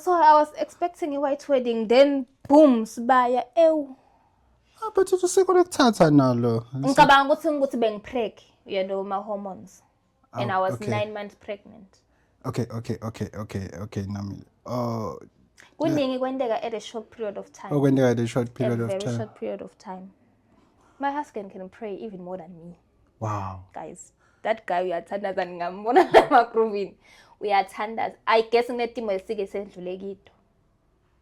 So I was expecting a white wedding, then boom, sibaya, ew. But it's usekolekuthatha nalo. Ngicabanga ukuthi bengipreg, you know, my hormones. And I was okay. 9 months pregnant. Okay, Namile. Kuningi kwendeka at a short period of time. Oh, when they had a short period of time. A very short period of time. My husband can pray even more than me. Wow. Guys, that guy uyathandaza ngambona emagruvini. Uyathandaza. I guess ngetimo esike sendlule kito.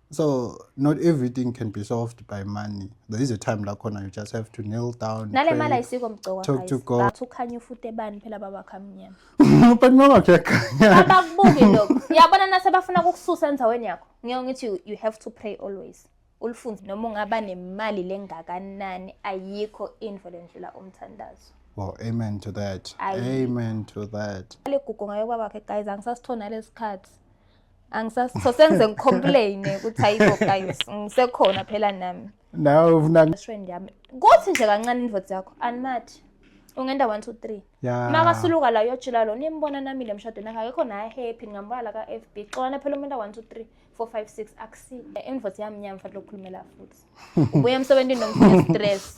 So not everything can be solved by money. There is a time like when you just have to kneel down. Nale mali ayisiko mgcoka guys. Talk to God. Ngathi ukhanya futhi ebani phela babakhamnyama. But mama kuyakhanya. Abakubuki lokho. Uyabona nase bafuna ukukususa endzaweni yakho. Ngiyo ngithi you have to pray always. Ulifunze noma ungaba nemali lengakanani ayikho influence la umthandazo. Well, amen to that. Amen to that. Le gugu ngayo babakhe guys angisasithona lesikhathi. So sengize ngicomplain ukuthi hayibo guys ngisekhona phela nami. Now Friend yami. Kuthi nje kancane indvodza yakho animathi. Ungenda 1 2 3. Yeah. Makasuluka la yojila lo nimbona nami le mshadweni akhe akekho na happy ngambala la ka FB. Xolana phela umuntu 1 2 3 4 5 6 akusi. Indvodza yami nyama mfana lokukhulumela futhi. Ubuye emsebenzini nomfuna stress.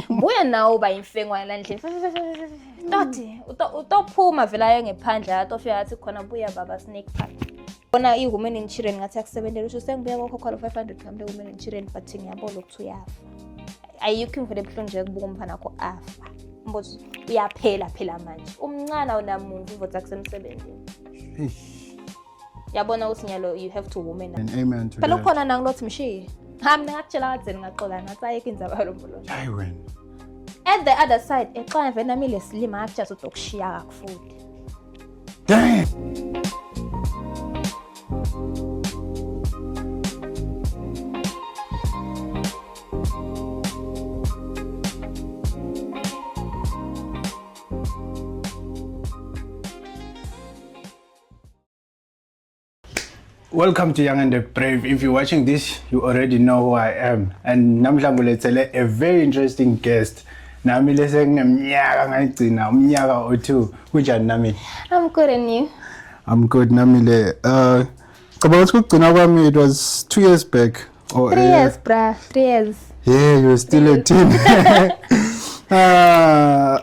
Buya nawo ba imfengwa la ndle. Toti utophuma vela yo ngephandla atofika athi khona buya baba snake park. Bona i-women in children ngathi akusebenzela usho sengibuya kokhokhwala 500 kambe women in children but ngiyabona ukuthi uyafa. Ayikho imvele ebuhlungu nje kubuka umfana wakho afa. Mbozo uyaphela phela manje. Umncane awunamuntu uvotha kusemsebenzini. Yabona ukuthi nyalo you have to women. Amen to phela that. ukhona nangilothi mshiye. Hamba ngakutshela kadzeni ngaxola ngathi ayikho indzaba yalombulo. Hayi wena. At the other side exana vena mile silima akujathi utokushiya kakufuthi. Damn. Welcome to Young and the Brave. If you're watching this, you already know who I am. And namhlanje ulethele a very interesting guest. Nami lese ngineminyaka ngayigcina umnyaka o2. Kunjani nami? I'm good and you? I'm good Namile. Cabanga ukuthi ukugcina kwami it was 2 years back or 3 years, bruh. 3 years. Yeah, you're still a teen.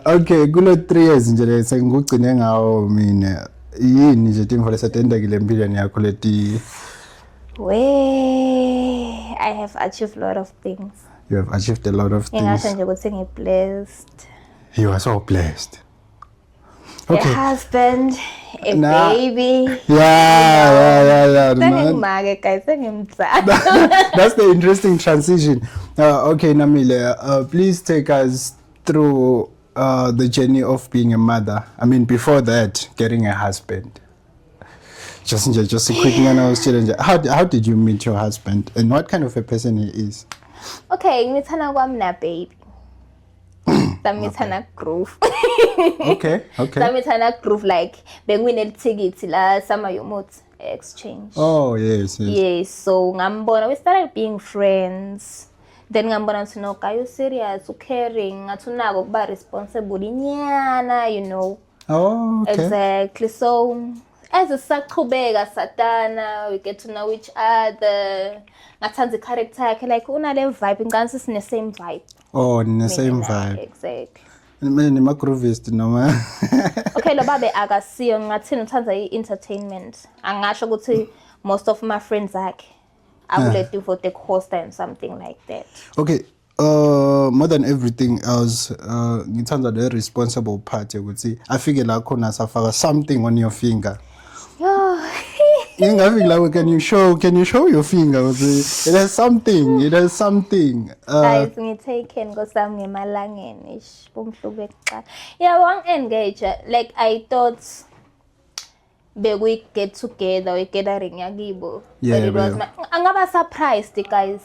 Okay, kulo 3 years nje lese ngikugcine ngawo mina. Yini nje timvo lesatendekile empilweni yakho leti? I have achieved a lot of things. You have achieved a lot of things. Ngingasho nje ukuthi ngiblessed. You are so blessed. A husband, a baby. Yeah. Sengimake guys, sengimtsana. That's the interesting transition. Okay, Namile, please take us through the journey of being a mother. I mean, before that, getting a husband. Just a quick challenge. How did you meet your husband, and what kind of a person he is? Okay, ngithana kwami na baby. Samithana groove. Okay. Samithana groove like bengiwine ticket la summer yomot exchange. Oh yes. Yes, so ngambona we started being friends. Then ngambona ukuthi no guy you serious, caring, ngathi unako kuba responsible inyana, you know. Oh, okay. Exactly. So as sisaqhubeka satana, we get to know each other. Ngathanda character yakhe like unale vibe ngani sine same vibe. Oh, the same vibe. Exactly. Mina ma groovist noma. Okay, lo babe akasiyo ngathini uthanda i-entertainment. Angasho ukuthi most of my friends akhe I would let you for the host and something like that. Okay. More than everything else, ngithanda the responsible part ukuthi afike la khona safaka something on your finger. Ingafika can you show your finger? It has something. Guys, ngitaken ngosami ngemalangeni ish bomhlube kuqala. Yeah, one engage like I thought we get together, we gathering yakibo. Yeah, but it was angaba surprised guys.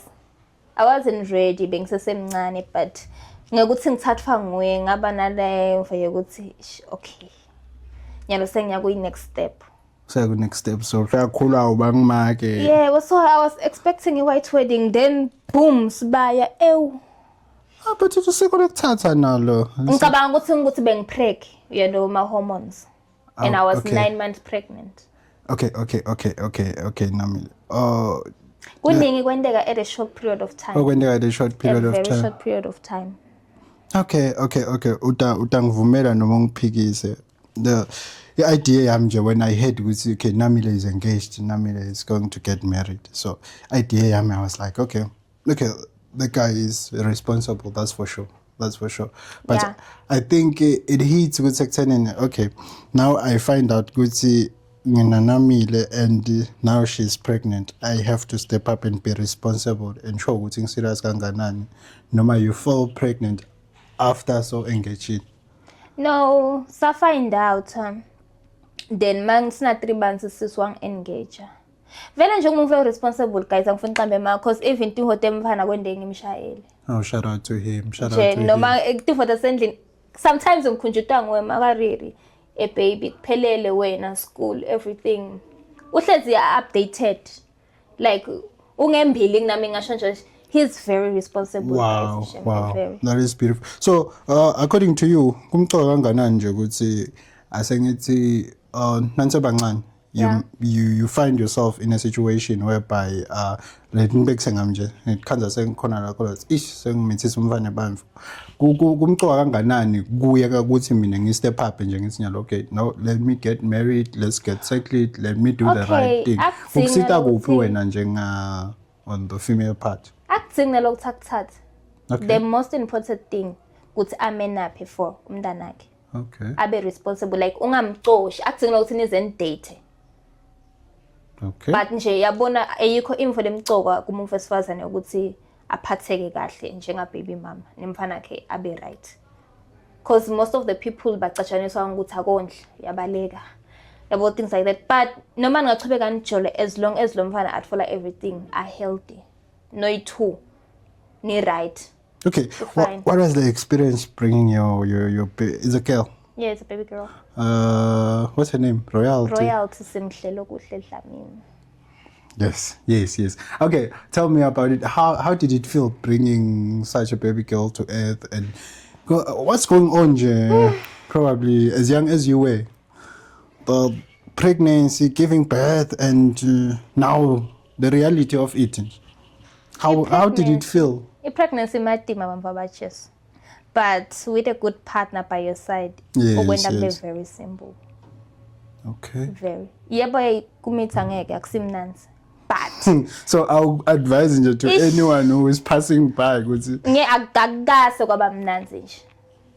I wasn't ready being sesemncane but ngekuthi ngithathwa nguye ngaba nale mfeye ukuthi okay. Nyalo sengiya ku next step. So next step so uyakhula ubangimake. Yeah, so I was expecting a white wedding then boom sibaya ew. But it was sekolekuthatha nalo. Ngicabanga ukuthi bengipreg, you know, my hormones. And I was okay. 9 months pregnant. Okay, Namile. Kuningi kwendeka at a short period of time. Okwendeka at a short period a of very time. short period of time. Okay. Utangivumela noma ngiphikise. The idea yami nje when I heard ukuthi okay Namile is engaged, Namile is going to get married. So idea yami I was like okay, the guy is responsible, that's for sure. But Yeah. I think it hits with extending okay. Now I find out ukuthi Namile and now she's pregnant. I have to step up and be responsible and show ukuthi serious kanganani. Noma you fall pregnant after so engaged. No, sa find out. Then man sina 3 months siswang engage. Vele nje umuntu responsible guys angifuni qambe ma cause even tihote mfana kwende ngimshayele. Oh, shout out to him. Noma tihote sendlini sometimes ngikhunjutwa nguwe makariri a baby kuphelele wena school everything. Uhlezi updated. Like ungembili nami ngasho nje he's very responsible. Wow. Very. That is beautiful. So, according to you, kumcoka kanganani nje ukuthi asengithi nansebancane you find yourself in a situation whereby let ngibekise ngami nje ngikhanza sengikhona la khola sengimithisa umfana ebandla kumcoka kanganani kuye ukuthi mina ngi-step up nje ngithi nyalo okay now let me get married, let's get settled, let me do the right thing. Ukusita kuphi wena njenga on the female part? Akudzingi lokho akuthatha. Okay. The most important thing ukuthi amenaphe for umntanakhe. Okay. Abe responsible like ungamcoshi akudzingi ukuthi nize date. Okay. But nje yabona ayikho info lemcoka kumuntu wesifazane ukuthi aphatheke kahle njenga baby mama nemfana yakhe abe right. Because most of the people bacatshaniswa ukuthi akondle yabaleka. About things like that. But noma ngachubeka njalo as long as lo mfana atfola everything are healthy. No two. Ni right. Okay. Fine. What was the experience bringing your is a girl? Yeah, it's a baby girl. What's her name? Royalty. Royalty simhlelo kuhle dlamini. Yes. Okay, tell me about it. How did it feel bringing such a baby girl to earth and what's going on nje? Probably as young as you were. The pregnancy, giving birth and now the reality of eating. How did it feel? A pregnancy matima bambabaches. But with a good partner by your side, yes. Very simple. Okay. Very. Yebo kumitha ngeke akusimnanzi. But so I'll advise nje to anyone who is passing by ukuthi akukase kwaba mnanzi nje.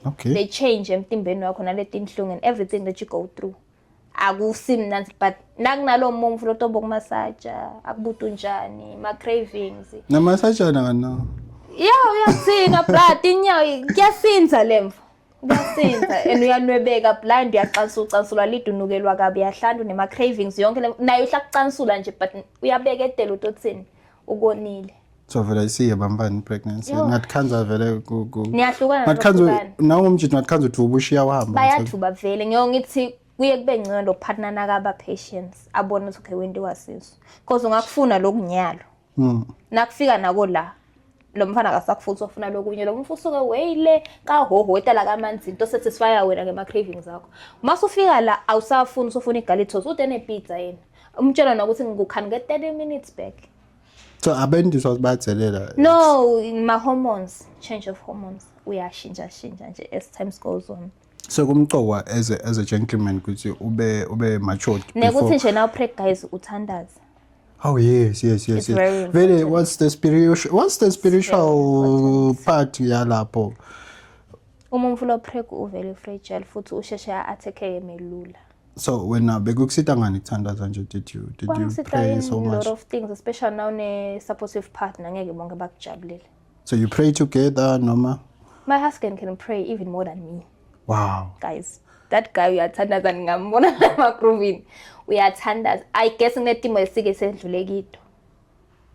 Okay. They change emtimbeni wakho naleti inhlungu and everything that you go through. Akusimnanzi but nakunalo momfu lotobo kumasaja akubutu njani ma cravings. Na massage na. Yeah, uyatsinga brad inyawo kuyasinza lemvu. Kuyasinza and uyanwebeka blind uyaqansulwa lidunukelwa kabi yahlanda nema cravings yonke nayo uhlakucansula nje but uyabeketela utotsini ukonile. So vele siya bambani pregnancy. Ngatkhanza vele ku. Niyahlukana ngatkhanza nawo umjiji ngatkhanza uthuba ushiya wahamba. Bayathuba vele ngiyongithi kuye kube ngcono lo partner nakaba patience abone ukuthi okay wento wasizo. Because ungakufuna lokunyalo. Nakufika nako la lo mfana akasakufutha ufuna lokunye lo mfuso ke weyile ka hoho etala kamanzi into satisfy wena ngema cravings zakho mase ufika la awusafuni usofuna igalithosi ude ne pizza yena umtshela nokuthi ngikukhani ke 30 minutes back. So abendiswa bathelela. No, my hormones, change of hormones uyashintsha nje as time goes on. So kumcoka as a gentleman ukuthi ube matured before. Nekuthi nje now preg guys uthandaza. Oh yes. Very what's the spiritual part yalapho? Umuntu lo preg uvele fragile futhi usheshe attack emelula. So when bekukusita ngani kuthandaza nje did you pray so much? A lot of things especially now ne supportive partner ngeke bonke bakujabulele. So you pray together noma? My husband can pray even more than me. Wow. Guys, that guy uyathandaza ngambona emagruvini. Uyathandaza. I guess ngetimo esike sedlule kito.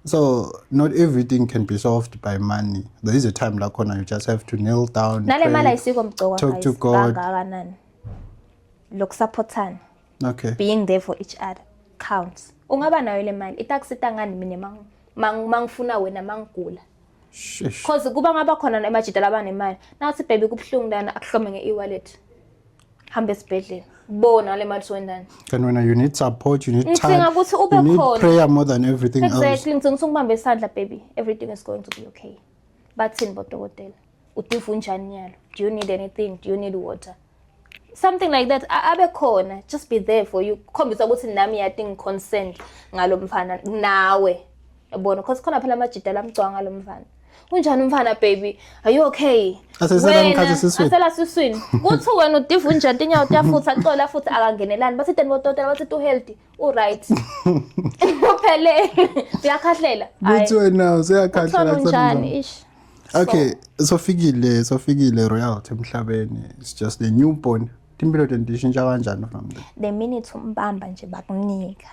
So not everything can be solved by money. There is a time la khona you just have to kneel down. Nale mali ayisiko mgcoka guys. Talk to God. Kangakanani. Lokusupportana. Okay. Being there for each other counts. Ungaba nayo le mali itakusita ngani mina mangifuna wena mangigula. Because kuba ngaba khona emajita labanemali. Nathi baby kubhlungu lana akuhlome nge e-wallet. Hambe esibhedlela. bona le mali siwendani Then when you need support, you need Ngidinga time, ukuthi ube you need khona. prayer more than everything else. exactly ngidinga ukuthi ngibambe isandla baby everything is going to be okay bathini bodokotela udivu unjani nyalo do you need anything do you need water something like that abe khona just be there for you khombisa ukuthi nami yati ngiconsent ngalo mfana nawe yabona because khona phela amajida lamgcwa ngalo mfana unjani umfana baby are you okay asela siswini kuthi wena udivu unjani inyawo uyafutha acola futhi akangenelani bathi tani bodokotela bathi tu healthy u right uphele uyakhahlela Kuthi wena useyakhahlela unjani ish Okay, sofikile royalty emhlabeni. It's just a newborn. Timpilo tendishintsha kanjani from there? the minute umbamba nje bakunika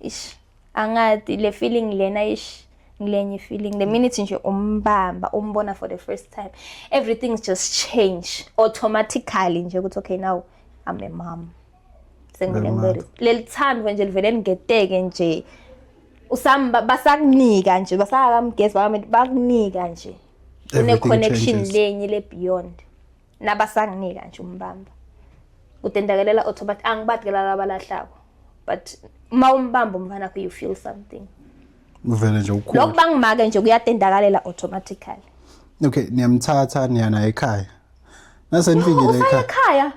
ish angathi le feeling lena ish ngilenye feeling the minute nje umbamba umbona for the first time everything's just change automatically nje ukuthi okay now I'm a mom sengilembere lelithando nje livele ngeteke nje usamba basakunika nje basakamgeza bakunika nje une connection lenye le beyond nabasanginika nje umbamba utendakelela automatic angibathikela labalahlako but mawumbamba umfana you feel something Uvele nje ukhulu. lokubangimake nje kuyatendakalela automatically Okay, niyamthatha niyana ekhaya. Nase nifikile ekhaya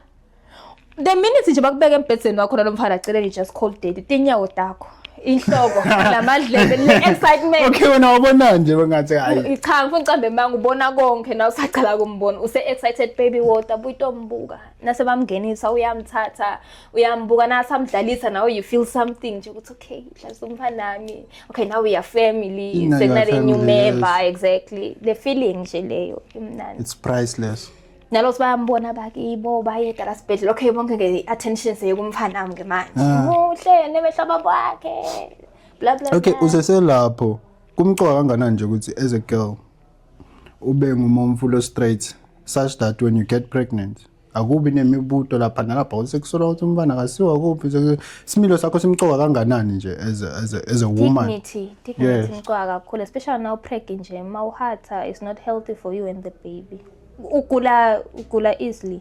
the minute nje bakubeka embhedeni wakho lo mfana acele just cold date tinyawo takho inhloko lamadlebe le excitement Okay, wena wabona nje bengathi hayi. Cha ngifuna ucambe manga ubona konke na usacala kumbona use excited baby water buyitombuka nase bamngenisa uyamthatha uyambuka nasamdlalisa nawe you feel something nje ukuthi okay dlalisa umfana nami okay now we are family sekunale new member exactly the feeling nje leyo imnandi It's priceless. nalokuthi bayambona bakibo bayeda la sibhedlela okay bonke nge attention sekumfana nami ngemanje muhle nemehlaba wakhe bla bla Okay, useselapho. Kumcoka kanganani nje ukuthi as a girl ube ngumomfulo straight such that when you get pregnant akubi nemibuto lapha nalapha usekusola ukuthi umfana akasiwa kuphi similo sakho simcoka kanganani nje as a woman. dignity mcoka kakhulu especially now pregnant nje mawuhatha is not healthy for you and the baby ugula easily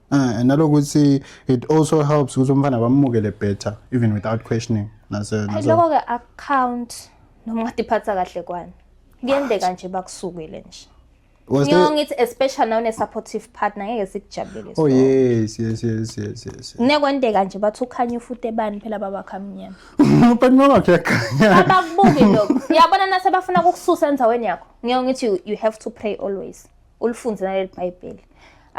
And nalokuthi it also helps ukuthi umfana bamukele better even without questioning lokho ke account noma ngadiphatha kahle kwani kuyendeka nje bakusukele nje ngithi especially now ne supportive partner ngeke sikujabulele Oh yes. nekwendeka nje bathi ukhanya ufute bani phela babakhamnyama But mama kuyakhanya. abakubuki lokho yabona nase bafuna ukukususa enzaweni yakho ngithi you have to pray always ulifunze naleli bible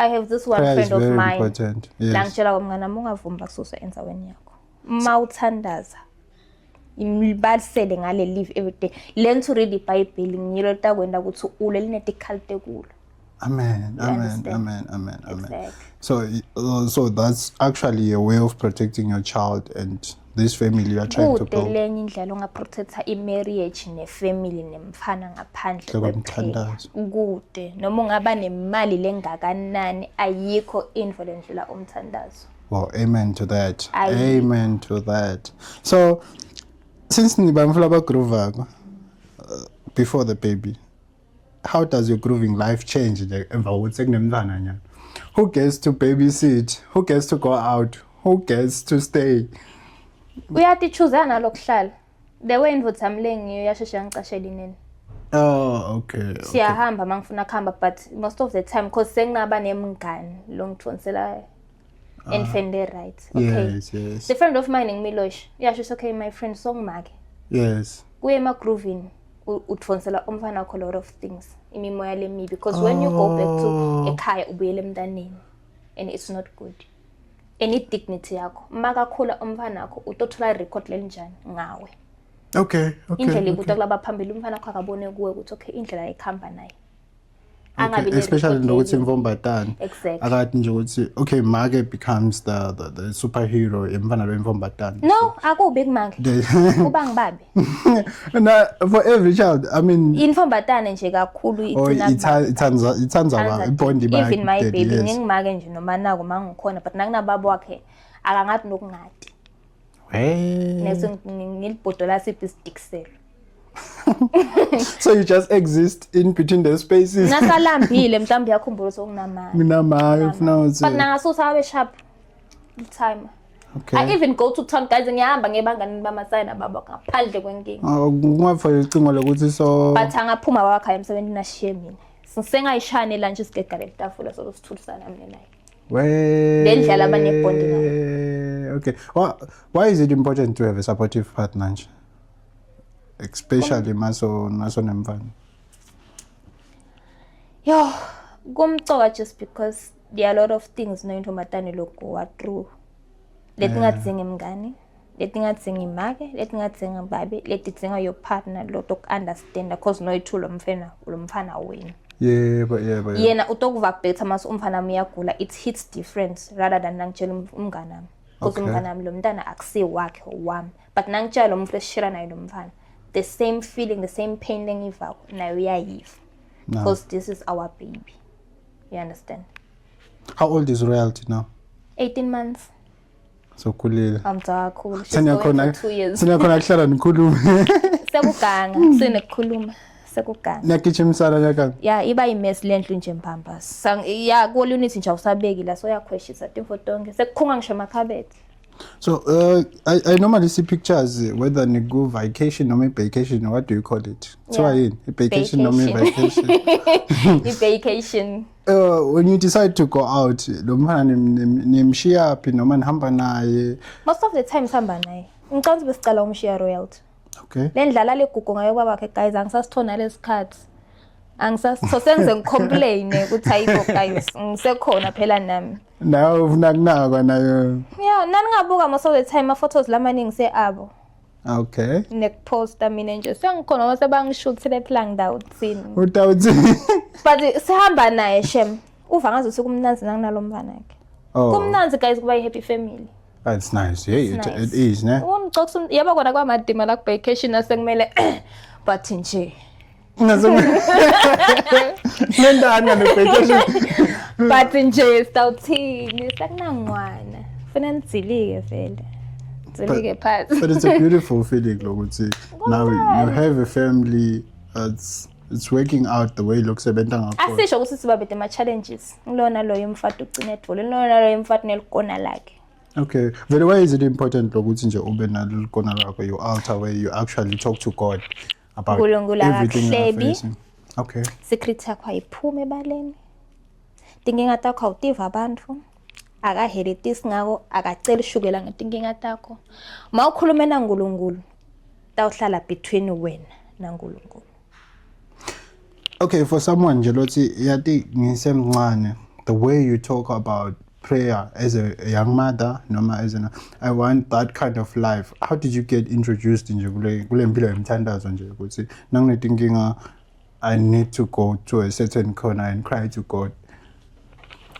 I have this one Prayer friend of mine important. Yes. la ngitshela komngane nami ungavumi bakususa enzaweni yakho mawuthandaza imibalisele ngale live every day learn to read the bible ngiyilo takwenda ukuthi ule lineticalte kulo Amen. Exactly. So that's actually a way of protecting your child and this family you are trying to build. lenye indlela ongaprotecta i-marriage ne-family nemfana ngaphandle Komthandazo. kude noma ungaba nemali lengakanani ayikho info lendlela umthandazo Well, amen to that. Amen to that. So since nibamfula abagroovako before the baby, how does your grooving life change emva kokuthi sekunemntwana nyana? Who gets to babysit? Who gets to go out? Who gets to stay? uyathi choose nalokuhlala the way indvodza yami lengiyo yashesha ngicashela inene Oh, okay. siyahamba mangifuna kuhamba but most of the time because sengaba nemngane lo ngithonsela enfende right okay Yes. the friend of mine ngimilosh yasho okay my friend songimake Yes. kuye ema grooving uthonsela umfana wakho a lot of things imimoya lemibi because when you go back to ekhaya ubuyele emntaneni and it's not good any dignity yakho makakhula umfana wakho utothola record lenjani ngawe Okay. indlela ibuta kulaba phambili umfana wakho akabone kuwe ukuthi okay indlela ikhamba naye angabi especially nokuthi imvombatana exactly akathi nje ukuthi okay make becomes the superhero emfana lo imvombatana. no akubi kumake kuba ngibabe For every child I mean infombatane nje kakhulu ithanza ibondi ba even my baby ngingimake nje noma nako mangikhona but nakunababa wakhe akangathi nokungadi nese ngilibhodola siphi sticksel So you just exist in between the spaces. nasalambile mhlawumbe yakhumbula sokunamali Nginamayo ufuna ukuthi but nangasusa abe sharp time. Okay. I even go to town guys ngiyahamba ngebangani bamasayina baba ngaphandle kwenkinga. Kungafaka icingo lokuthi so But angaphuma wakhaya emsebenzini ashiye mina. Singayishane lunch isigegala etafula sokuthulisana mina naye. Lendlela abanebond ngayo. Okay. Why is it important to have a supportive partner nje? Especially naso nemfana. Yo, kumcoka just because there are a lot of things no intomatane lokho through. Letingadzinga imngane, letingadzinga imake, letingadzinga babe, letidzinga your partner lot of understand because no ithulo umfana wena. Yeah. Yena utokuva better mase umfana uyagula, it hits different rather than nangitshela umngane nami. Because umngane nami lo mntana akusi wakhe wami. But nangitshela lo muntu esishira naye lo mfana, the same feeling, the same pain lengivako nayo uyayiva. Because this is our baby. You understand? How old is Royalty now? 18 months. So kulile. Cool. She's going for 2 years. Sina khona kuhlala nikhuluma. Sekuganga, sinekukhuluma. Sekuganga. Nakichimisana nyaka. Yeah, iba imess lendlu nje mpamba. Yeah, ko unity nje awusabeki la so yakhweshisa timfo tonke. Sekukhunga ngisho makhabethe. So I normally see pictures whether you go vacation or vacation, what do you call it? So a vacation or vacation. Vacation. When you decide to go out, nimshiya phi noma nihamba naye? Most of the time sihamba naye. Ngicela besicala umshiya Royalty. Okay. Lendlala legugu ngayo babakhe guys angisasithona lesikhathi. So senze ngicomplain ukuthi ayibo guys ngisekhona phela nami. Nawe ufuna kunakwa nayo. Yeah, nani ngabuka most of the time photos lamaningi seabo. Okay. Nekuposta mina nje sengikhona mase bangishuthele phela ngidawuthini. Utawuthi. But sihamba naye shem. Uva ngazuthi kumnanzi nanginalo mfana wakhe. Kumnanzi guys kuba happy family. That's nice. Yeah, it is, ne? Ungixoxa yaba kona kwamadima la vacation asekumele but nje. Nendana vacation. But nje stawuthini sakunangwana. Funa nizilike vele. Zilike phansi. But it's a beautiful feeling lokuthi now you have a family. It's working out the way looks ebenta ngakho. Asisho ukuthi sibabede ama challenges. Ngilona lo yemfati ugcina edvule. Ngilona lo yemfati nelikona lakhe. Okay. Very why is it important lokuthi nje ube nalikona lakho you altar where you actually talk to God about everything you're facing? Okay. Secret yakho ayiphume ebaleni. Tinkinga takho awutiva abantu. Akaheritisi ngako akacela ishukela ngetinkinga takho. Mawukhuluma naNkulunkulu tawuhlala between wena naNkulunkulu. Okay, for someone nje lothi yathi ngisemncane the way you talk about prayer as a young mother noma as I want that kind of life. How did you get introduced nje kule mpilo yemthandazo nje ukuthi nanginetinkinga I need to go to a certain corner and cry to God?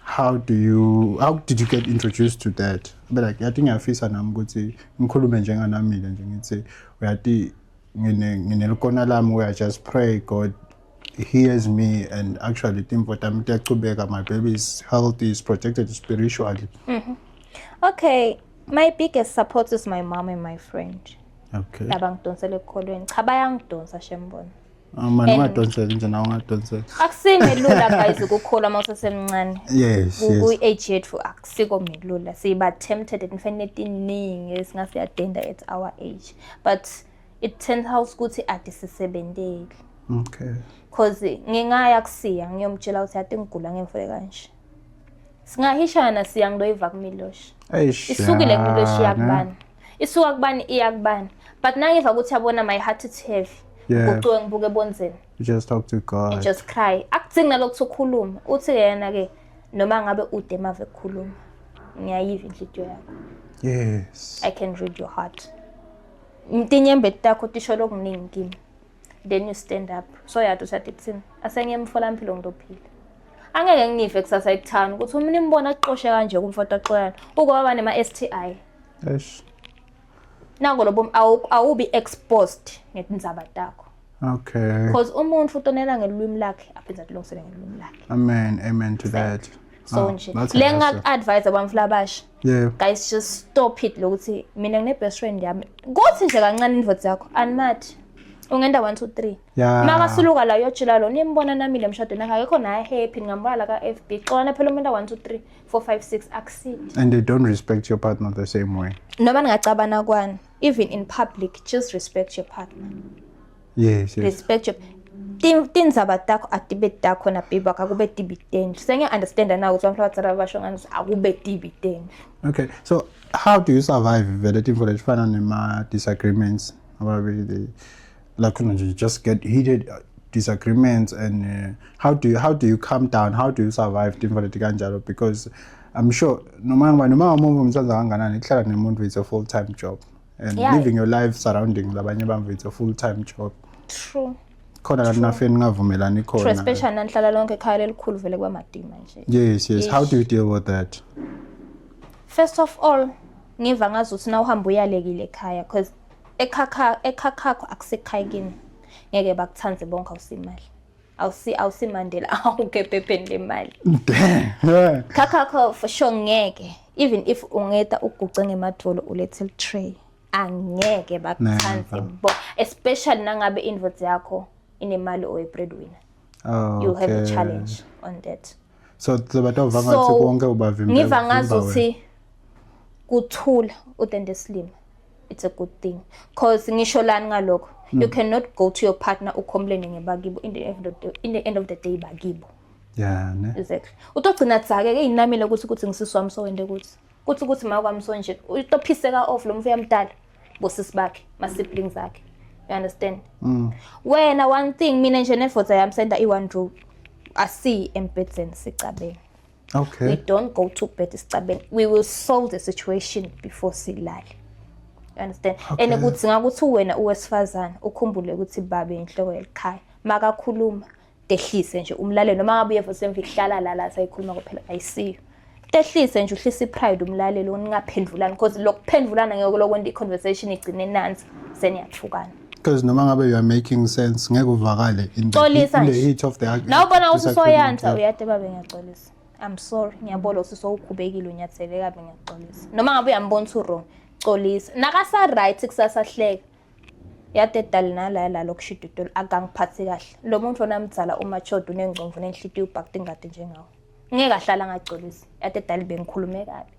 How did you get introduced to that? But like yathi ngiyafisa nami ukuthi ngikhulume njenganamile nje ngithi uyathi nginelkona lami where I just pray God hears me and actually my baby is healthy, is protected spiritually. Okay, my biggest support is my mom and my friend. Okay. Labangidonsela ekholweni. Cha bayangidonsa shembona. Manje ungadonsela nje nawe ungadonsela. Akusimelula guys ukukhola mawusesemncane. Yes. Ku-age yethu akusiko melula. Siba tempted infinite iningi esingasiyathenda at our age. But it turns out ukuthi adisisebenteli. Okay. Cause ngingaya kusiya ngiyomtshela ukuthi ati ngigula ngemfule kanje. Singahishana siya ngidoyiva kumiloshi. Isukile kumiloshi yakubani. Isuka kubani iyakubani. But nangiva ukuthi yabona my heart is heavy. Ucuwe ngibuke ebonzeni. You just talk to God. And just cry. Akudzingi nalokho ukukhuluma. Uthi yena ke noma ngabe ude emave ukukhuluma. Ngiyayiva inhliziyo yakho. Yes. I can read your heart. Mtinyembe takho tisho lokuningi kimi. Then you stand up. So yathi usathi kuthini? Asengiyemfolampilo ngidophila. Angeke nginive kusasa ekuthana ukuthi umini imbona aqoshe kanje kumfota axolana. Ukuba nema STI. Yes. Nango lobo awubi exposed ngetindzaba takho. Okay. Because umuntu utonela ngelulwimi lakhe aphenza kulungisele ngelulwimi lakhe. Amen to that. So nje lenga advise abamfula abasha. Yeah. Guys, just stop it lokuthi mina ngine best friend yami. Kuthi nje kancane indvodza yakho animathi. ungenda 1 2 3 Yeah. makasuluka la yojila lo nimbona nami le mshado nakho akekho naye happy ngambala la ka FB xona phela umuntu 1 2 3 4 5 6 akusidi And they don't respect your partner the same way. noma ningacabana kwani even in public just respect your partner Yes. respect your tindzaba takho atibe takho na baby akube tibiteni sengiya understand na ukuthi abantu abatsala basho ngani akube tibiteni. Okay. So how do you survive vele for the fana nema disagreements? Like you just get heated disagreements and how do you calm down? How do you survive for the kanjalo? Because I'm sure no matter umuntu umsana kanganani ihlala nemuntu it's a full-time job and living your life surrounding labanye bamvu it's a full-time job. True. Khona la nafeni ngavumelani khona. True, especially nanhlala lonke ekhaya lelikhulu vele kwamadima nje. Yes. How do you deal with that? First of all, ngiva ngazuthi na uhamba uyalekile ekhaya because ekhakhakho akusekhaya kini. Ngeke bakuthanze bonke awusimali. Awusimandela awukephepheni lemali. Damn. Khakhakho for sure ngeke. Even if ungeta uguce ngemadvolo ulethe tray. Angeke bakuthanze bo especially nangabe invoice yakho inemali oy breadwinner. Oh, You have a challenge on that. So batova ngathi konke ubavimba. Ngiva ngazuthi kuthula udende slim. It's a good thing because ngisho lani ngalokho you cannot go to your partner ucomplain ngebakibo in the end of the day bakibo. Yeah, ne. Exactly. Utogcina tsake ke inamile ukuthi ngisiswami so wende ukuthi makwami so nje utophiseka off lo mfu yamdala bosisi bakhe ma siblings akhe. You understand? Wena one thing mina nje nefotha yami senda i1 rule asi embedeni sicabeni. Okay. We don't go to bed sicabeni. We will solve the situation before silale. You understand? And ukuthi ngakuthi wena uwesifazana ukhumbule ukuthi babe inhloko yelikhaya makakhuluma tehlise nje umlalelo noma ngabe uyevose emfihlala la sayikhuluma kuphela ayisiyo. Tehlise nje uhlise pride umlalelo ningaphendulani because lokuphendulana ngeke lokwenda i-conversation igcine nansi seniyathukana. Because noma ngabe you are making sense ngeke uvakale in the heat of the argument. Naw bona ususoyanza uyade babe ngiyaxolisa. I'm sorry ngiyabona usiso ukhubekile unyathele kabe ngiyaxolisa. Noma ngabe uyambona u wrong xolisa. Nakasa right kusasa hleka. Yade dali nala lokushidudolo akangiphathi kahle. Lo muntu onamdzala uma chodo unengqondo nenhlitiyo ubhakti ngade njengawo. Ngeke ahlala ngaxolisa. Yade dali bengikhulume kabi.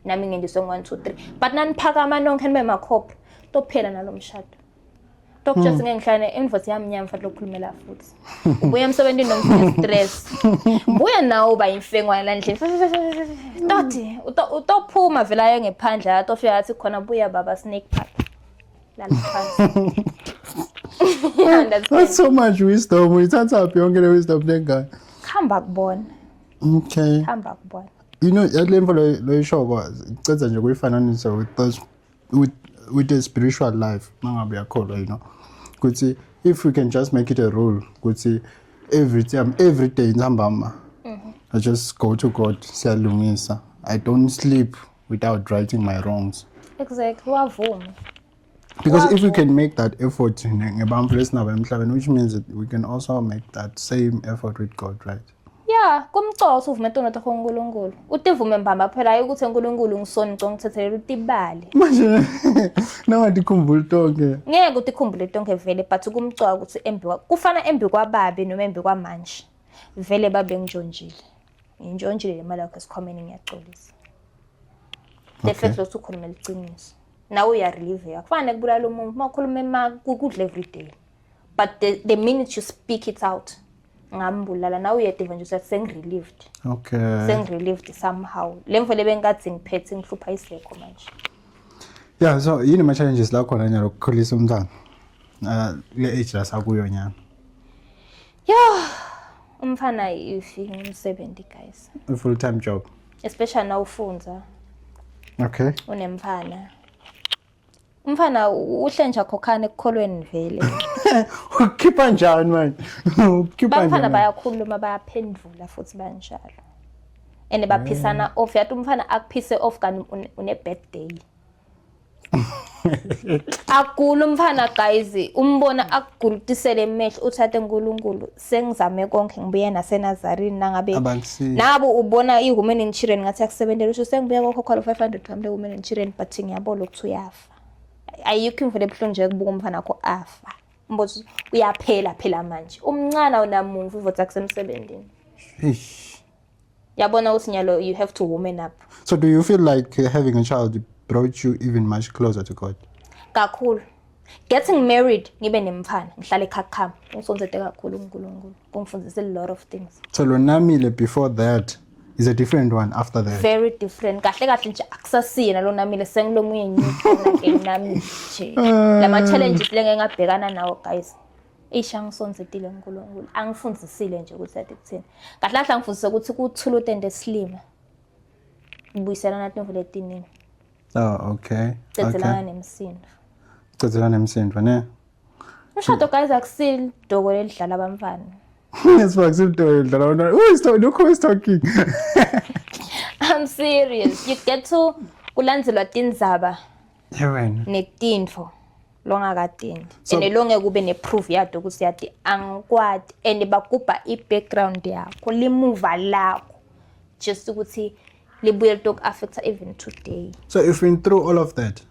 Nami ngendiswe 1 2 3. But naniphakama nonke nibe makhopho. Tophela nalomshado. Talk just ngihlane invoice yami nyama mfana lokukhulumela futhi. Ubuye emsebenzini nomfuna stress. Buya nawo uba imfengwana la ndle. Toti utophuma vela ayo ngephandla atofika athi khona buya baba snake park. La phansi. That's so much wisdom. Uyithatha phi yonke le wisdom lengayo? Khamba kubona. Okay. Khamba kubona. You know, yalemvo lo ishoba icedza nje kuyifananisa with the spiritual life mangabe yakholwa, you know. Kuthi if we can just make it a rule, kuthi every day ntambama I just go to God siyalungisa. I don't sleep without righting my wrongs. Exactly. Wavuma. Because if we can make that effort ngebantfu lesinabo emhlabeni, which means that we can also make that same effort with God, right? Yeah, kumcoso uvume ntonto uNkulunkulu. Utivume mbamba phela hayi ukuthi uNkulunkulu ngisoni ngicongithethelele utibali. Manje nangathi khumbula tonke. Ngeke utikhumbule tonke vele but kumcoka ukuthi kufana embi kwababe noma embi kwamanje. Vele babe ngijonjile. Nginjonjile le mali yakho esikhomeni ngiyaxolisa. The fact ukuthi ukhuluma iqiniso. Now we are relieved. Akufana kubulala umuntu makhuluma kudla every day. But the minute you speak it out ngambulala now uye nje usathi sengirelieved. Okay. Sengirelieved somehow. Lemvele bengathi ngiphethe ngihlupha isekho manje. Yeah, so yini ma challenges la khona nyalo ukukhulisa umntana. Le age la sakuyo nyana. Yeah. Umfana ifika 70 guys. A full-time job. Especially now ufunza. Okay. Unemfana. Umfana uhlenja khokhane ekukholweni vele. Ukhipha njani manje? Ukhipha njani? Bafana bayakhuluma bayaphendula futhi banjalo. And baphisana off yathi umfana akuphise off kani une birthday. Akulu umfana guys umbona akugulutisele emehlo uthathe uNkulunkulu sengizame konke ngibuye naseNazarini nangabe nabo ubona iwomen and children ngathi akusebenzela usho sengibuye kokhokholo 500 kamle women and children but ngiyabona ukuthi uyafa. Ayikho imvele ebuhlungu nje kubuka umfana wakho afa. Mbuzo uyaphela phela manje. Umncane unamuva ivoti yakhe semsebenzini. Eish. Yabona ukuthi nyalo you have to woman up. So do you feel like having a child brought you even much closer to God? Kakhulu. Getting married ngibe nemfana ngihlala ekhaya ngisonzete kakhulu uNkulunkulu kungifundisa a lot of things. So Lonamile before that is a different one after that. Very different. Kahle kahle nje akusasina lo Namile sengilomunye ngiyithona ke nami nje. Lama challenges lenge ngabhekana nawo guys. Isha ngisonzetile uNkulunkulu. Angifundisile nje ukuthi athi kuthini. Kahle kahle angifundisa ukuthi kuthula utende slima. Ubuyisela nathi imvula etinini. Oh, okay. Tsetselana nemsindo. Tsetselana nemsindo, ne? Umshado guys akusil doko elidlala abamfana. Yes, for example, who is talking? I'm serious. You get to kulandzelwa tindzaba Yewena. netintfo longakatindi. And longe kube neproof yato ukuthi yathi angikwati and bakubha i-background yakho limuva lakho just ukuthi libuye litok affect even today. So you've been through all of that?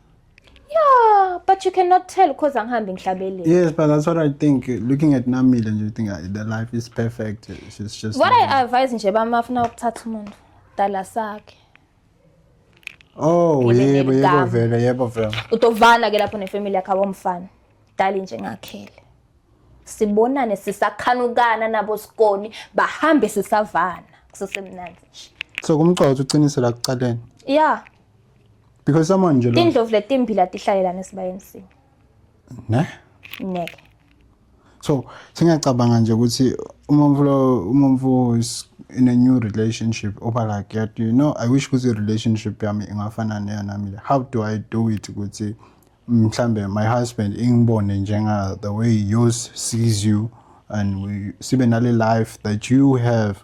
Yeah, but you cannot tell because angihambi ngihlabeleni. Yes, but that's what I think. Looking at Namile and you think the life is perfect. She's just. What I advise nje bamafuna ukuthatha umuntu dala sakhe. Oh, yebo vele. Utovana ke lapho nefamily yakhe abomfana. Dali nje ngakhele. Sibonane sisakhanukana nabo sikoni bahambe sisavana. Kusesemnandi nje. So kumqoqo uqinisela kuqaleni. Yeah. Because someone nje lo. Tindlovu letimbili atihlalelana esibayeni si. Ne? Neke. So singacabanga nje ukuthi umomfu is in a new relationship over like that, you know, I wish ukuthi relationship yami ingafana neyo Namile. How do I do it ukuthi mhlambe my husband ingibone njenga the way yours sees you and we sibe nale life that you have.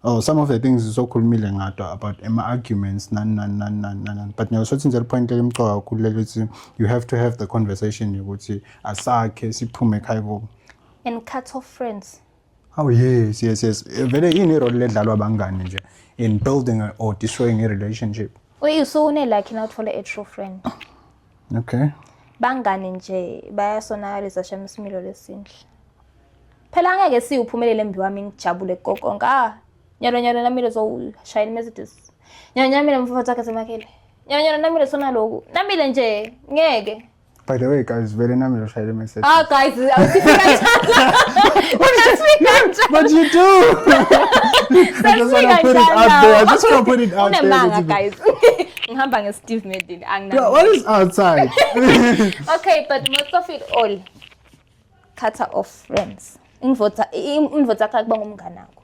Oh, some of the things so khulumile ngato about arguments nan but now certain the point lemqoka ukuthi you have to have the conversation ukuthi asakhe siphume ekhaya ko And cut off friends. Oh yes vele yini role ledlalwa abangani nje in building or destroying a relationship. Uyisune like not for a true friend. Okay. Bangani nje bayasonakalisa shemsimilo lesinhle. Phela angeke siuphumelele embi wami ngijabule gogonga. Nyalo Namile so shine messages. Nyalo mfutho wakhe semakhele. Nyalo Namile sona lokhu. Namile nje ngeke. By the way guys, very Namile shine message. Ah guys, awusifika njalo. But you do. I just want to put it out there. I just want to put it out there. Unemanga guys. Ngihamba ngeSteve Medlin Yeah, what is outside? Okay, but most of it all cut off friends. Invota yakhe kuba ngumngane wakho.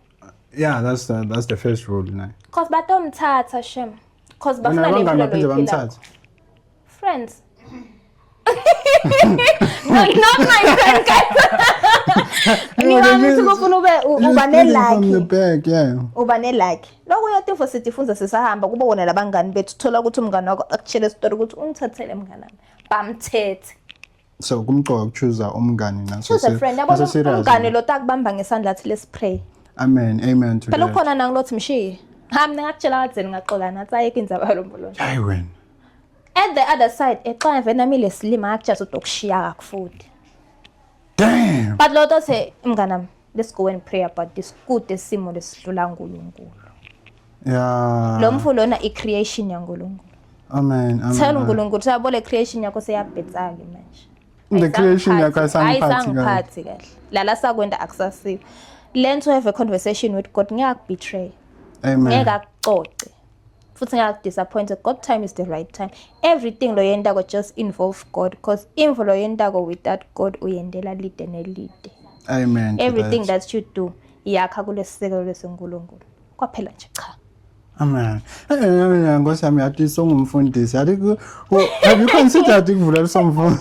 Yeah, that's the first rule now. Cause batomthatha shem. Cause bafuna le friends. Not my friend guys. Ngiwami sikufuna uba ne-like. From the back, yeah. Uba ne-like. Lokho uyatifo sitifundza sisahamba kuba wona labangani bethu thola ukuthi umngane wakho akutshele story ukuthi ungithathele umngane wami. Bamthethe. So kumqoka choose umngane naso. Choose a friend. Yabo umngane lo takubamba ngesandla athi let's pray. Amen to phela that. ukhona nangilothi mshiye hami ngakutshela kadzeni ngaxola nathi ayikho indzaba yalombolo nje I win. at the other side exa vele Namile silima akujaza udokushiya kakufuthi. Damn. But lo tothe mnganami let's go and pray about this good esimo lesidlula uNkulunkulu. Yeah. Lo mfu lona i-creation yaNkulunkulu. Amen. Tell uNkulunkulu sayabole creation yakho seyabhetsa ke manje. The creation yakho ayisangiphathi kahle. Lala sakwenda akusasiyo. Learn to have a conversation with God. Ngiyakubetray. Amen. Ngeke akucoce. Futhi ngiyakudisappoint. God time is the right time. Everything lo yendako just involve God because info lo yendako without God uyendela lide nelide. Amen. Everything that you do yakha kulesisekelo lesenkulunkulu. Kwaphela nje cha. Amen. Ngosi yami yathi songumfundisi. Yathi have you considered ukuvula lesomfundo?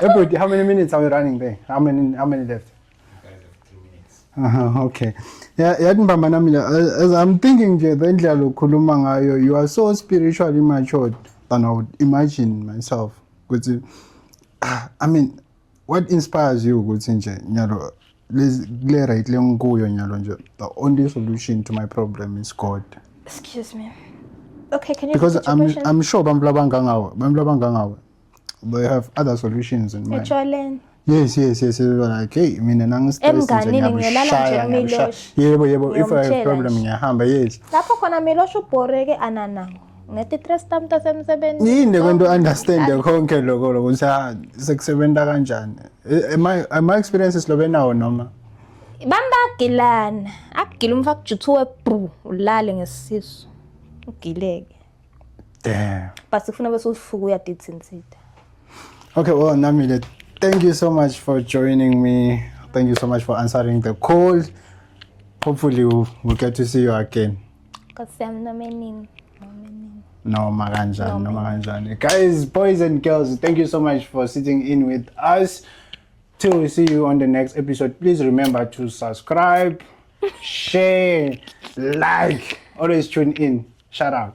Everybody, how many minutes are we running there? How many left? Okay. Yeah, yadibamba Namile. As I'm thinking nje the ndlela lokhuluma ngayo, you are so spiritually matured than I would imagine myself. Ukuthi I mean, what inspires you ukuthi nje nyalo le right le ngikuyo nyalo nje the only solution to my problem is God. Excuse me. Okay, can you Because repeat your question? I'm sure bamla bangangawe they have other solutions in mind. Ejwaleni. Yes. Like, hey, mina nangistress Emnganini ngiyolala nje uMiloshi. Yebo, if I have Ngiyomtshela problem nje. ngiyahamba, yes. Lapho khona Miloshi ubhoreke ananawo. Neti-stress tami tasemsebenzini. Yini kwento understand konke lokho ukuthi sekusebenza kanjani. My experiences lobe nawo noma. Bambagilana. Akugila umfaka kujuthuwe bru ulale ngesisiso. Ugileke. Damn. But sifuna bese usuku uyadithinsida. Okay, well, Namile, thank you so much for joining me. Thank you so much for answering the call. Hopefully we'll get to see you again. Kasiyami nomeningi. No maganjani. Guys, boys and girls, thank you so much for sitting in with us. Till we see you on the next episode, please remember to subscribe, share, like, always tune in. Shout out.